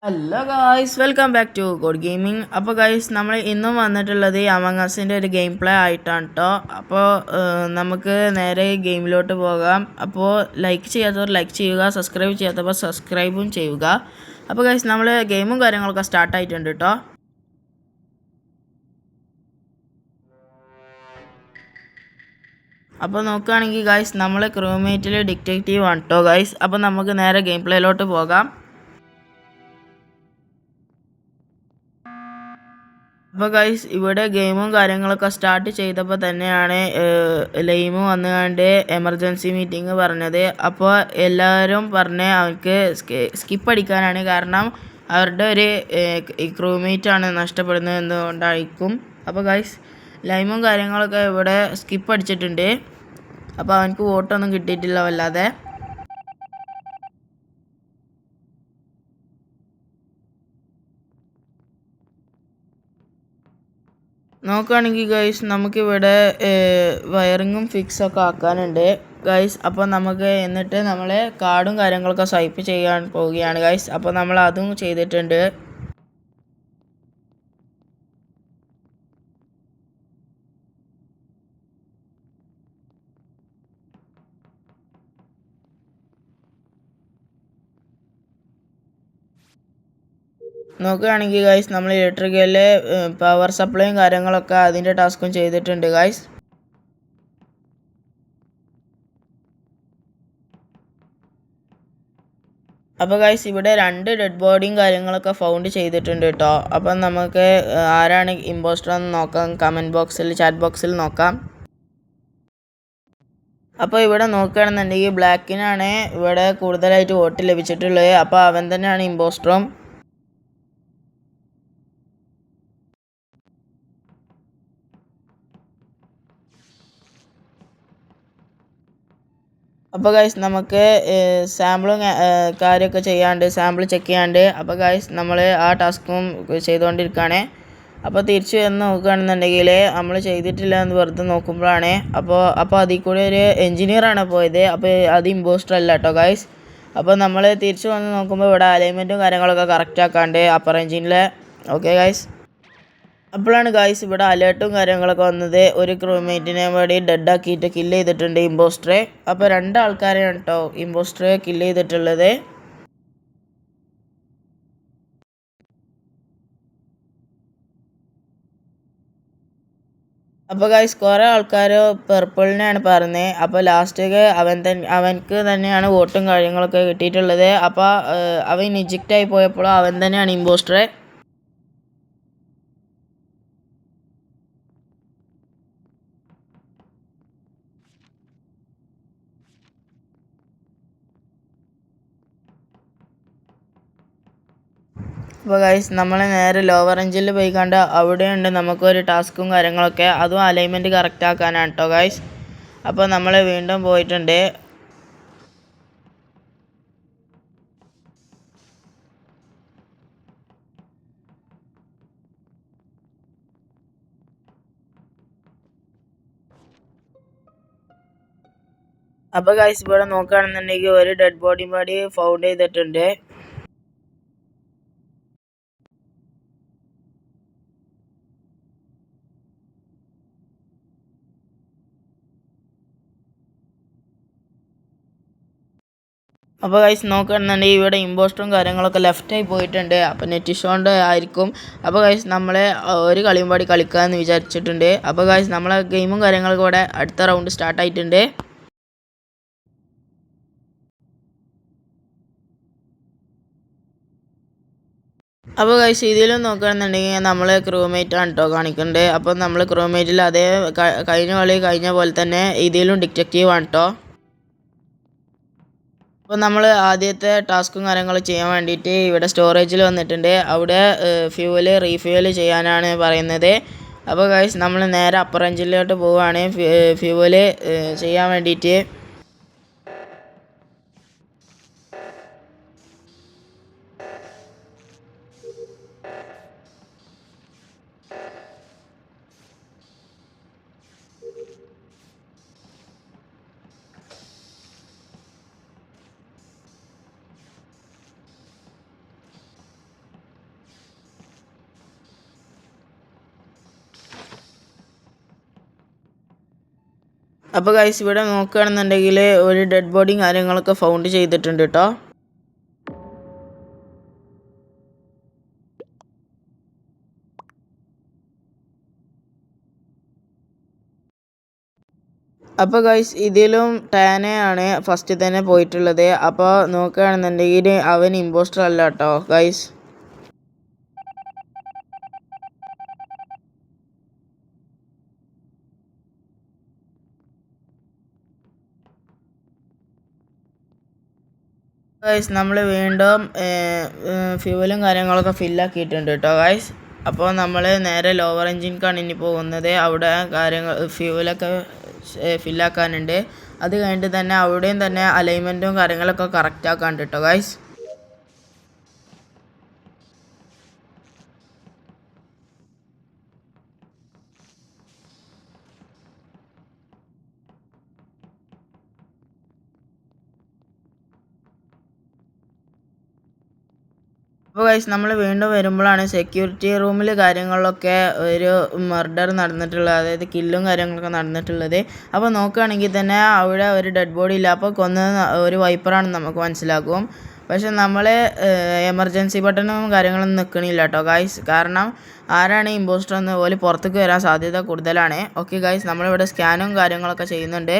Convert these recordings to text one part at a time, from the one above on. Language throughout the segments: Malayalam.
Hello guys, welcome back to God Gaming. അപ്പോൾ ഗായ്സ്, നമ്മൾ ഇന്നും വന്നിട്ടുള്ളത് അമംഗ് അസിൻ്റെ ഒരു ഗെയിം പ്ലേ ആയിട്ടാണ് കേട്ടോ. അപ്പോൾ നമുക്ക് നേരെ ഗെയിമിലോട്ട് പോകാം. അപ്പോൾ ലൈക്ക് ചെയ്യാത്തവർ ലൈക്ക് ചെയ്യുക, സബ്സ്ക്രൈബ് ചെയ്യാത്തവർ സബ്സ്ക്രൈബും ചെയ്യുക. അപ്പോൾ ഗായ്സ്, നമ്മൾ ഗെയിമും കാര്യങ്ങളൊക്കെ സ്റ്റാർട്ടായിട്ടുണ്ട് കേട്ടോ. അപ്പോൾ നോക്കുകയാണെങ്കിൽ ഗായ്സ്, നമ്മൾ ക്രൂമേറ്റിൽ ഡിറ്റക്റ്റീവ് ആണ് കേട്ടോ ഗായ്സ്. അപ്പോൾ നമുക്ക് നേരെ ഗെയിം പ്ലേയിലോട്ട് പോകാം. അപ്പോൾ ഗൈസ്, ഇവിടെ ഗെയിമും കാര്യങ്ങളൊക്കെ സ്റ്റാർട്ട് ചെയ്തപ്പോൾ തന്നെയാണ് ലൈമ് വന്നുകൊണ്ട് എമർജൻസി മീറ്റിംഗ് പറഞ്ഞത്. അപ്പോൾ എല്ലാവരും പറഞ്ഞ് അവർക്ക് സ്കിപ്പ് അടിക്കാനാണ്. കാരണം അവരുടെ ഒരു ക്രൂമേറ്റാണ് നഷ്ടപ്പെടുന്നത് എന്തുകൊണ്ടായിരിക്കും. അപ്പോൾ ഗൈസ്, ലൈമും കാര്യങ്ങളൊക്കെ ഇവിടെ സ്കിപ്പ് അടിച്ചിട്ടുണ്ട്. അപ്പോൾ അവനക്ക് വോട്ടൊന്നും കിട്ടിയിട്ടില്ല വല്ലാതെ. നോക്കുകയാണെങ്കിൽ ഗൈസ്, നമുക്കിവിടെ വയറിങ്ങും ഫിക്സൊക്കെ ആക്കാനുണ്ട് ഗൈസ്. അപ്പോൾ നമുക്ക് എന്നിട്ട് നമ്മൾ കാർഡും കാര്യങ്ങളൊക്കെ സ്വൈപ്പ് ചെയ്യാൻ പോവുകയാണ് ഗൈസ്. അപ്പോൾ നമ്മൾ അതും ചെയ്തിട്ടുണ്ട്. നോക്കുകയാണെങ്കിൽ ഗൈസ്, നമ്മൾ ഇലക്ട്രിക്കലിലെ പവർ സപ്ലൈയും കാര്യങ്ങളൊക്കെ അതിൻ്റെ ടാസ്കും ചെയ്തിട്ടുണ്ട് ഗൈസ്. അപ്പോൾ ഗൈസ്, ഇവിടെ 2 ഡെഡ് ബോഡിയും കാര്യങ്ങളൊക്കെ ഫൗണ്ട് ചെയ്തിട്ടുണ്ട് കേട്ടോ. അപ്പം നമുക്ക് ആരാണ് ഇമ്പോസ്റ്റർ എന്ന് നോക്കാം. കമൻറ്റ് ബോക്സിൽ, ചാറ്റ് ബോക്സിൽ നോക്കാം. അപ്പോൾ ഇവിടെ നോക്കുകയാണെന്നുണ്ടെങ്കിൽ ബ്ലാക്കിനാണ് ഇവിടെ കൂടുതലായിട്ട് വോട്ട് ലഭിച്ചിട്ടുള്ളത്. അപ്പോൾ അവൻ തന്നെയാണ് ഇമ്പോസ്റ്ററും. അപ്പോൾ ഗൈസ്, നമുക്ക് സാമ്പിളും കാര്യമൊക്കെ ചെയ്യാണ്ട്, സാമ്പിൾ ചെക്ക് ചെയ്യാണ്ട്. അപ്പോൾ ഗൈസ്, നമ്മൾ ആ ടാസ്കും ചെയ്തുകൊണ്ടിരിക്കുകയാണ്. അപ്പോൾ തിരിച്ച് വന്ന് നോക്കുകയാണെന്നുണ്ടെങ്കിൽ നമ്മൾ ചെയ്തിട്ടില്ല എന്ന് വെറുതെ നോക്കുമ്പോഴാണ് അപ്പോൾ അതിൽ കൂടെ ഒരു എൻജിനീയറാണ് പോയത്. അപ്പോൾ അത് ഇമ്പോസ്റ്റർ അല്ല കേട്ടോ ഗൈസ്. അപ്പോൾ നമ്മൾ തിരിച്ച് വന്ന് നോക്കുമ്പോൾ ഇവിടെ അലൈൻമെൻറ്റും കാര്യങ്ങളൊക്കെ കറക്റ്റ് ആക്കാണ്ട് അപ്പർ എൻജിനിലെ. ഓക്കെ ഗൈസ്, അപ്പോഴാണ് ഗൈസ് ഇവിടെ അലേർട്ടും കാര്യങ്ങളൊക്കെ വന്നത്. ഒരു ക്രൂമേറ്റിനെ വേണ്ടി ഡെഡ് ആക്കിയിട്ട് കില്ല് ചെയ്തിട്ടുണ്ട് ഇമ്പോസ്റ്ററെ. അപ്പോൾ 2 ആൾക്കാരെയാണ് കേട്ടോ ഇമ്പോസ്റ്ററെ കില്ല് ചെയ്തിട്ടുള്ളത്. അപ്പോൾ ഗൈസ്, കുറേ ആൾക്കാർ പെർപ്പിളിനെയാണ് പറഞ്ഞത്. അപ്പോൾ ലാസ്റ്റൊക്കെ അവനക്ക് തന്നെയാണ് വോട്ടും കാര്യങ്ങളൊക്കെ കിട്ടിയിട്ടുള്ളത്. അപ്പോൾ അവൻ ഇജക്റ്റായി പോയപ്പോൾ അവൻ തന്നെയാണ് ഇമ്പോസ്റ്ററെ. അപ്പോൾ ഗൈസ്, നമ്മൾ നേരെ ലോവർ എഞ്ചിനിൽ പോയി കണ്ട് അവിടെയുണ്ട് നമുക്കൊരു ടാസ്കും കാര്യങ്ങളൊക്കെ. അതും അലൈൻമെൻറ്റ് കറക്റ്റ് ആക്കാനാണ് കേട്ടോ ഗൈസ്. അപ്പോൾ നമ്മൾ വീണ്ടും പോയിട്ടുണ്ട്. അപ്പോൾ ഗൈസ്, ഇവിടെ നോക്കുകയാണെന്നുണ്ടെങ്കിൽ ഒരു ഡെഡ് ബോഡി ഫൗണ്ട് ചെയ്തിട്ടുണ്ട്. അപ്പോൾ ഗൈസ്, നോക്കുകയാണെന്നുണ്ടെങ്കിൽ ഇവിടെ ഇമ്പോസ്റ്ററും കാര്യങ്ങളൊക്കെ ലെഫ്റ്റായി പോയിട്ടുണ്ട്. അപ്പോൾ നെറ്റ് ഇഷ്യൂണ്ട് ആയിരിക്കും. അപ്പോൾ ഗൈസ്, നമ്മൾ ഒരു കളിയും പാടി കളിക്കാമെന്ന് വിചാരിച്ചിട്ടുണ്ട്. അപ്പോൾ ഗൈസ്, നമ്മളെ ഗെയിമും കാര്യങ്ങളൊക്കെ ഇവിടെ അടുത്ത റൗണ്ട് സ്റ്റാർട്ടായിട്ടുണ്ട്. അപ്പോൾ ഗൈസ്, ഇതിലും നോക്കുകയാണെന്നുണ്ടെങ്കിൽ നമ്മൾ ക്രൂമേറ്റ് ആണ് കേട്ടോ കാണിക്കുന്നുണ്ട്. അപ്പോൾ നമ്മൾ ക്രൂമേറ്റിൽ അതേ കഴിഞ്ഞ കളി കഴിഞ്ഞ പോലെ തന്നെ ഇതിലും ഡിറ്റക്റ്റീവ് ആണ് കേട്ടോ. അപ്പോൾ നമ്മൾ ആദ്യത്തെ ടാസ്കും കാര്യങ്ങളും ചെയ്യാൻ വേണ്ടിയിട്ട് ഇവിടെ സ്റ്റോറേജിൽ വന്നിട്ടുണ്ട്. അവിടെ ഫ്യൂവൽ റീഫ്യൂവൽ ചെയ്യാനാണ് പറയുന്നത്. അപ്പോൾ ഗൈസ്, നമ്മൾ നേരെ അപ്പർ എഞ്ചിനിലോട്ട് പോവുകയാണ് ഫ്യൂവൽ ചെയ്യാൻ വേണ്ടിയിട്ട്. അപ്പോൾ ഗൈസ് ഇവിടെ നോക്കുകയാണെന്നുണ്ടെങ്കിൽ ഒരു ഡെഡ് ബോഡിയും കാര്യങ്ങളൊക്കെ ഫൗണ്ട് ചെയ്തിട്ടുണ്ട് കേട്ടോ. അപ്പോൾ ഗൈസ് ഇതിലും ടാനയാണ് ഫസ്റ്റ് തന്നെ പോയിട്ടുള്ളത്. അപ്പോൾ നോക്കുകയാണെന്നുണ്ടെങ്കിൽ അവൻ ഇമ്പോസ്റ്റർ അല്ല കേട്ടോ ഗൈസ്. ഗൈസ് നമ്മൾ വീണ്ടും ഫ്യൂവലും കാര്യങ്ങളൊക്കെ ഫില്ലാക്കിയിട്ടുണ്ട് കേട്ടോ ഗൈസ്. അപ്പോൾ നമ്മൾ നേരെ ലോവർ എഞ്ചിൻക്കാണ് ഇനി പോകുന്നത്. അവിടെ ഫ്യൂവലൊക്കെ ഫില്ലാക്കാനുണ്ട്. അത് കഴിഞ്ഞിട്ട് തന്നെ അവിടെയും തന്നെ അലൈൻമെൻറ്റും കാര്യങ്ങളൊക്കെ കറക്റ്റ് ആക്കാണ്ട് കേട്ടോ ഗൈസ്. അപ്പോൾ ഗൈസ് നമ്മൾ വീണ്ടും വരുമ്പോഴാണ് സെക്യൂരിറ്റി റൂമിൽ കാര്യങ്ങളിലൊക്കെ ഒരു മർഡർ നടന്നിട്ടുള്ളത്, അതായത് കില്ലും കാര്യങ്ങളൊക്കെ നടന്നിട്ടുള്ളത്. അപ്പോൾ നോക്കുകയാണെങ്കിൽ തന്നെ അവിടെ ഒരു ഡെഡ് ബോഡി ഇല്ല. അപ്പോൾ കൊന്നത് ഒരു വൈപ്പറാണെന്ന് നമുക്ക് മനസ്സിലാക്കും. പക്ഷെ നമ്മൾ എമർജൻസി ബട്ടണും കാര്യങ്ങളൊന്നും നിൽക്കണില്ല കേട്ടോ ഗൈസ്. കാരണം ആരാണ് ഇമ്പോസ്റ്റർ എന്ന് പോലെ പുറത്തേക്ക് വരാൻ സാധ്യത കൂടുതലാണ്. ഓക്കെ ഗൈസ്, നമ്മളിവിടെ സ്കാനും കാര്യങ്ങളൊക്കെ ചെയ്യുന്നുണ്ട്.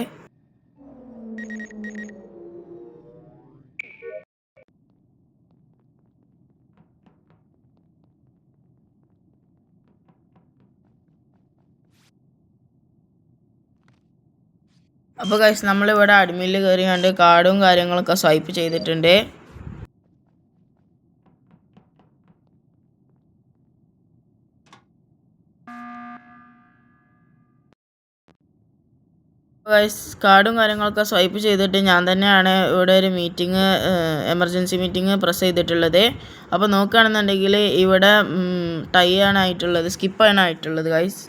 അപ്പോൾ ഗൈസ് നമ്മളിവിടെ അഡ്മിനിൽ കയറി കണ്ട് കാർഡും കാര്യങ്ങളൊക്കെ സ്വൈപ്പ് ചെയ്തിട്ടുണ്ട്. ഗൈസ് കാർഡും കാര്യങ്ങളൊക്കെ സ്വൈപ്പ് ചെയ്തിട്ട് ഞാൻ തന്നെയാണ് ഇവിടെ ഒരു മീറ്റിംഗ്, എമർജൻസി മീറ്റിംഗ് പ്രസ് ചെയ്തിട്ടുള്ളത്. അപ്പോൾ നോക്കുകയാണെന്നുണ്ടെങ്കിൽ ഇവിടെ ടൈ ആണ് ആയിട്ടുള്ളത്, സ്കിപ്പാണ് ആയിട്ടുള്ളത് ഗൈസ്.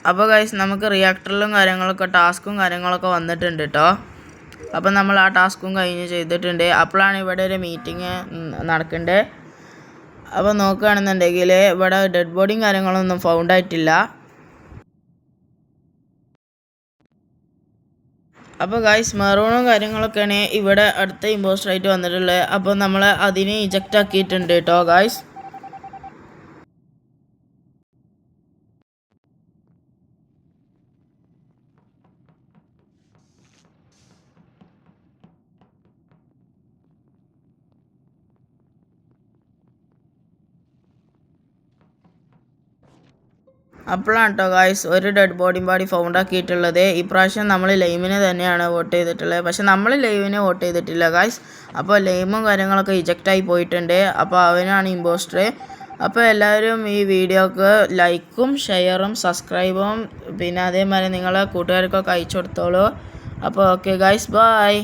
അപ്പോൾ ഗൈസ് നമുക്ക് റിയാക്ടറിലും കാര്യങ്ങളൊക്കെ ടാസ്കും കാര്യങ്ങളൊക്കെ വന്നിട്ടുണ്ട് കേട്ടോ. അപ്പോൾ നമ്മൾ ആ ടാസ്കും കഴിഞ്ഞ് ചെയ്തിട്ടുണ്ട്. അപ്പോഴാണ് ഇവിടെ ഒരു മീറ്റിംഗ് നടക്കേണ്ടത്. അപ്പോൾ നോക്കുകയാണെന്നുണ്ടെങ്കിൽ ഇവിടെ ഡെഡ് ബോഡിയും കാര്യങ്ങളൊന്നും ഫൗണ്ട് ആയിട്ടില്ല. അപ്പോൾ ഗൈസ് മെറൂണും കാര്യങ്ങളൊക്കെയാണ് ഇവിടെ അടുത്ത ഇമ്പോസ്റ്റർ ആയിട്ട് വന്നിട്ടുള്ളത്. അപ്പോൾ നമ്മൾ അതിനെ ഇജക്റ്റ് ആക്കിയിട്ടുണ്ട് കേട്ടോ ഗൈസ്. അപ്പോഴാണ് കേട്ടോ ഗായ്സ് ഒരു ഡെഡ് ബോഡി ഫൗണ്ട് ആക്കിയിട്ടുള്ളത്. ഇപ്രാവശ്യം നമ്മൾ ലൈമിന് തന്നെയാണ് വോട്ട് ചെയ്തിട്ടുള്ളത്. പക്ഷെ നമ്മൾ ലൈവിനെ വോട്ട് ചെയ്തിട്ടില്ല ഗായ്സ്. അപ്പോൾ ലൈമും കാര്യങ്ങളൊക്കെ ഇജക്റ്റായി പോയിട്ടുണ്ട്. അപ്പോൾ അവനാണ് ഇമ്പോസ്റ്റർ. അപ്പോൾ എല്ലാവരും ഈ വീഡിയോക്ക് ലൈക്കും ഷെയറും സബ്സ്ക്രൈബും പിന്നെ അതേമാതിരി നിങ്ങളെ കൂട്ടുകാർക്കൊക്കെ അയച്ചു കൊടുത്തോളൂ. അപ്പോൾ ഓക്കെ ഗായ്സ്, ബൈ.